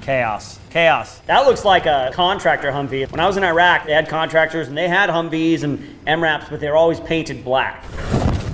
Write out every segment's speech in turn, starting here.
Chaos. Chaos. That looks like a contractor Humvee. When I was in Iraq, they had contractors and they had Humvees and MRAPs, but they were always painted black.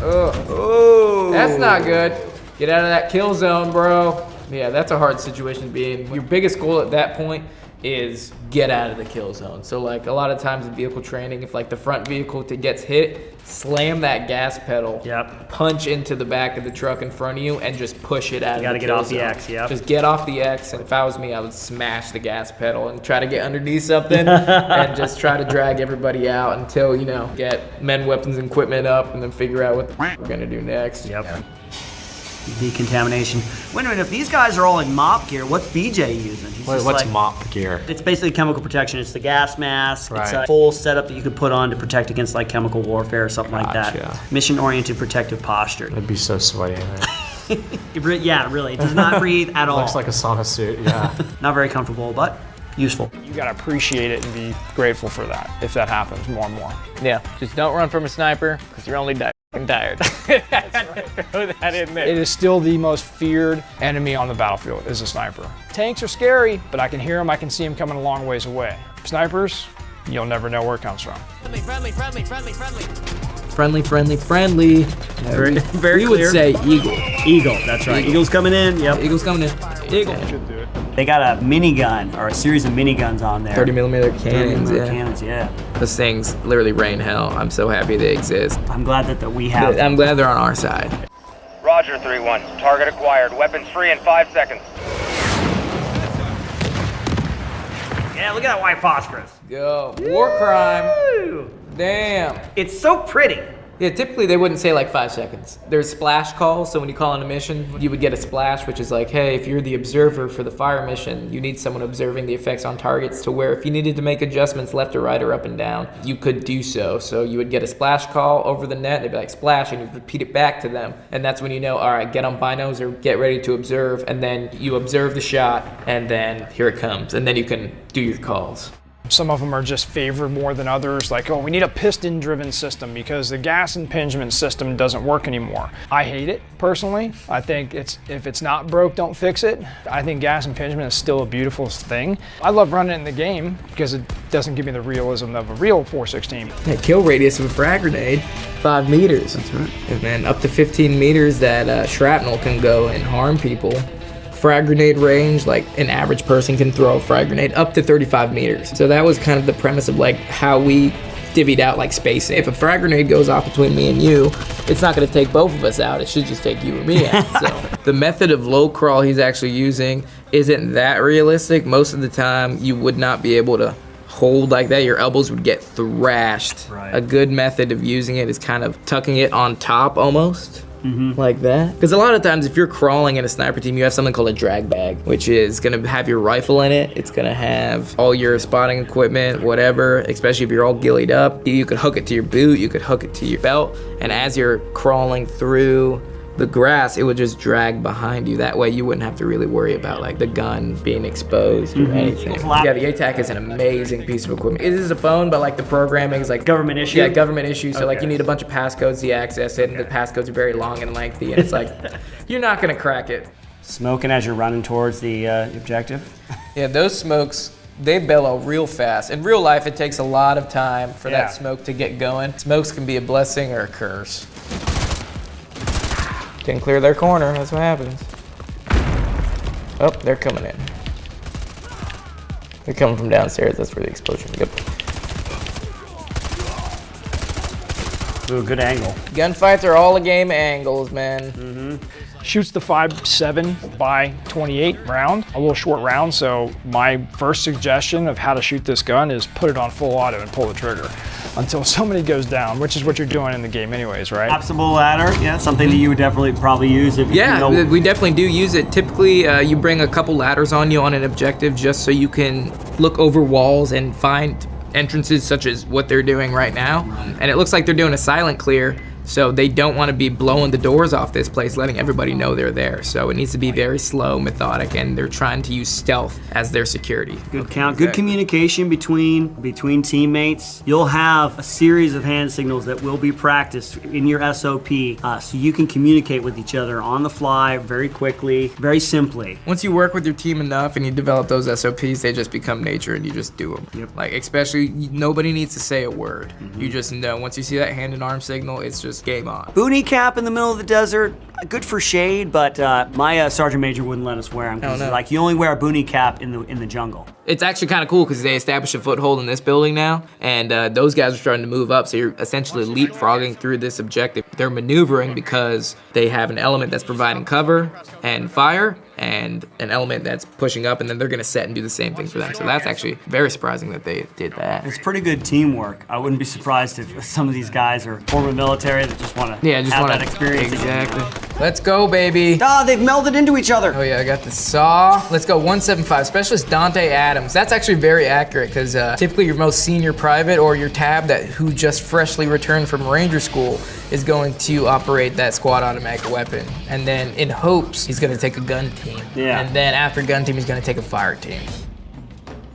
Oh, that's not good. Get out of that kill zone, bro. Yeah, that's a hard situation to be in. Your biggest goal at that point is get out of the kill zone. So like a lot of times in vehicle training, if like the front vehicle gets hit, slam that gas pedal, punch into the back of the truck in front of you and just push it out of the kill zone. You gotta get off the X, Just get off the X, and if I was me, I would smash the gas pedal and try to get underneath something and just try to drag everybody out until, you know, get men, weapons, and equipment up and then figure out what we're gonna do next. Decontamination. Wait a minute, if these guys are all in MOP gear, what's BJ using? What's MOP gear? It's basically chemical protection. It's the gas mask. It's a full setup that you could put on to protect against like chemical warfare or something like that. Mission-oriented protective posture. I'd be so sweaty in it. Yeah, really. It does not breathe at all. Looks like a sauna suit, yeah. Not very comfortable, but useful. You gotta appreciate it and be grateful for that if that happens more and more. Yeah, just don't run from a sniper because you're only tired. Throw that in there. It is still the most feared enemy on the battlefield is a sniper. Tanks are scary, but I can hear them, I can see them coming a long ways away. Snipers, you'll never know where it comes from. Friendly. Very we clear. would say eagle. Eagle, that's right. Eagle's coming in, Eagle's coming in. Eagle. Should do it. They got a minigun, or a series of miniguns on there. 30mm cannons, cannons, yeah. Those things literally rain hell. I'm so happy they exist. I'm glad that we have them. I'm glad they're on our side. Roger, 3-1. Target acquired. Weapons free in 5 seconds. Yeah, look at that white phosphorus. Go. War crime. Woo! Damn. It's so pretty. Yeah, typically they wouldn't say like 5 seconds. There's splash calls, so when you call on a mission, you would get a splash, which is like, hey, if you're the observer for the fire mission, you need someone observing the effects on targets to where if you needed to make adjustments left or right or up and down, you could do so. So you would get a splash call over the net, they'd be like splash, and you'd repeat it back to them. And that's when you know, all right, get on binos or get ready to observe, and then you observe the shot, and then here it comes, and then you can do your calls. Some of them are just favored more than others, like, oh, we need a piston-driven system because the gas impingement system doesn't work anymore. I hate it, personally. I think if it's not broke, don't fix it. I think gas impingement is still a beautiful thing. I love running it in the game because it doesn't give me the realism of a real 416. That kill radius of a frag grenade, 5 meters. That's right. And then up to 15 meters that shrapnel can go and harm people. Frag grenade range, like an average person can throw a frag grenade up to 35 meters. So that was kind of the premise of like how we divvied out like spacing. If a frag grenade goes off between me and you, it's not gonna take both of us out, it should just take you or me out. So the method of low crawl he's actually using isn't that realistic. Most of the time you would not be able to hold like that, your elbows would get thrashed. Right. A good method of using it is kind of tucking it on top almost. Like that. Because a lot of times if you're crawling in a sniper team, you have something called a drag bag, which is gonna have your rifle in it. It's gonna have all your spotting equipment, whatever, especially if you're all ghillied up. You could hook it to your boot, you could hook it to your belt, and as you're crawling through the grass, it would just drag behind you. That way you wouldn't have to really worry about like the gun being exposed or anything. Yeah, the ATAC is an amazing piece of equipment. It is a phone, but like the programming is like government issue? Yeah, government issue. So like you need a bunch of passcodes to access it, and the passcodes are very long and lengthy, and it's like, you're not gonna crack it. Smoking as you're running towards the objective. Yeah, those smokes, they bellow real fast. In real life, it takes a lot of time for that smoke to get going. Smokes can be a blessing or a curse. Didn't clear their corner, that's what happens. Oh, they're coming in. They're coming from downstairs, that's where the explosion is. Ooh, good angle. Gunfights are all a game of angles, man. Shoots the 5.7 by 28 round, a little short round, so my first suggestion of how to shoot this gun is put it on full auto and pull the trigger until somebody goes down, which is what you're doing in the game anyways, right? Collapsible ladder, yeah, something that you would definitely probably use if you know. We definitely do use it. Typically, you bring a couple ladders on you on an objective just so you can look over walls and find entrances such as what they're doing right now. And it looks like they're doing a silent clear, So they don't want to be blowing the doors off this place, letting everybody know they're there. So it needs to be very slow, methodic, and they're trying to use stealth as their security. Good count. Good communication between teammates. You'll have a series of hand signals that will be practiced in your SOP, so you can communicate with each other on the fly, very quickly, very simply. Once you work with your team enough and you develop those SOPs, they just become nature and you just do them. Yep. Like, especially, nobody needs to say a word. You just know. Once you see that hand and arm signal, it's just game on. Boonie cap in the middle of the desert, good for shade, but my sergeant major wouldn't let us wear them. Oh, no. Like, you only wear a boonie cap in the jungle. It's actually kind of cool because they established a foothold in this building now, and those guys are starting to move up, so you're essentially leapfrogging through this objective. They're maneuvering because they have an element that's providing cover and fire, and an element that's pushing up, and then they're gonna set and do the same thing for them. So that's actually very surprising that they did that. It's pretty good teamwork. I wouldn't be surprised if some of these guys are former military that just want to have that experience. Exactly. Let's go, baby. Ah, they've melded into each other. Oh yeah, I got the saw. Let's go 175, Specialist Dante Adams. That's actually very accurate because typically your most senior private or your tab who just freshly returned from Ranger School is going to operate that squad automatic weapon. And then in hopes, he's gonna take a gun team. Yeah. And then after gun team, he's gonna take a fire team.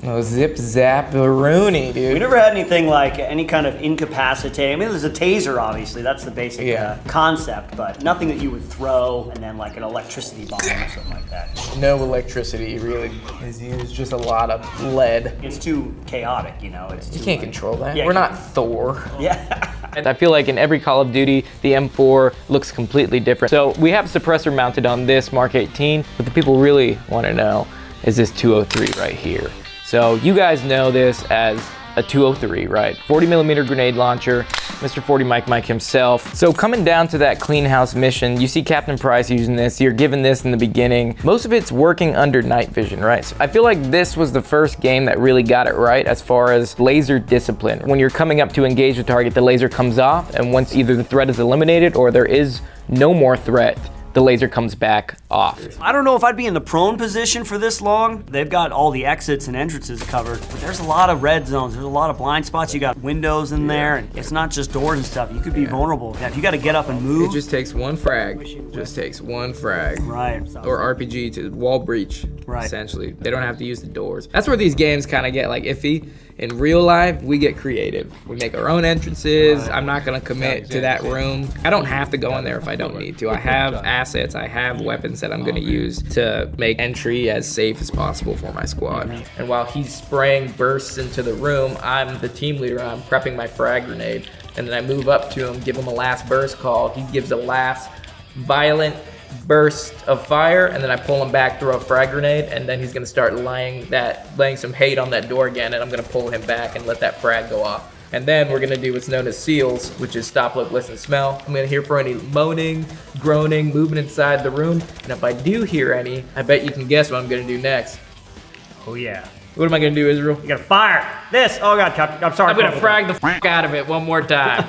Oh, zip zap Rooney, dude. We never had anything like any kind of incapacitating. I mean, there's a taser, obviously. That's the basic concept, but nothing that you would throw and then like an electricity bomb or something like that. No electricity, really. It's just a lot of lead. It's too chaotic, you know. You can't control that. Yeah, We're not Thor. Yeah. I feel like in every Call of Duty, the M4 looks completely different. So we have a suppressor mounted on this Mark 18, but the people really want to know is this 203 right here. So you guys know this as a 203, right? 40mm grenade launcher, Mr. 40 Mike himself. So coming down to that clean house mission, you see Captain Price using this, you're given this in the beginning. Most of it's working under night vision, right? So I feel like this was the first game that really got it right as far as laser discipline. When you're coming up to engage the target, the laser comes off, and once either the threat is eliminated or there is no more threat, the laser comes back off. I don't know if I'd be in the prone position for this long. They've got all the exits and entrances covered, but there's a lot of red zones. There's a lot of blind spots. You got windows in there, and it's not just doors and stuff. You could be vulnerable. If you got to get up and move. It just takes one frag. Just takes one frag. Right. Or RPG to wall breach, right. Essentially. They don't have to use the doors. That's where these games kind of get like iffy. In real life, we get creative. We make our own entrances. I'm not gonna commit to that room. I don't have to go in there if I don't need to. I have assets, I have weapons that I'm gonna use to make entry as safe as possible for my squad. And while he's spraying bursts into the room, I'm the team leader, I'm prepping my frag grenade. And then I move up to him, give him a last burst call. He gives a last violent burst of fire, and then I pull him back, throw a frag grenade, and then he's gonna start laying some hate on that door again, and I'm gonna pull him back and let that frag go off. And then we're gonna do what's known as SEALs, which is stop, look, listen, smell. I'm gonna hear for any moaning, groaning, movement inside the room, and if I do hear any, I bet you can guess what I'm gonna do next. Oh yeah. What am I gonna do, Israel? You gotta fire this. Oh god, Captain. I'm sorry. I'm gonna frag the f*** out of it one more time.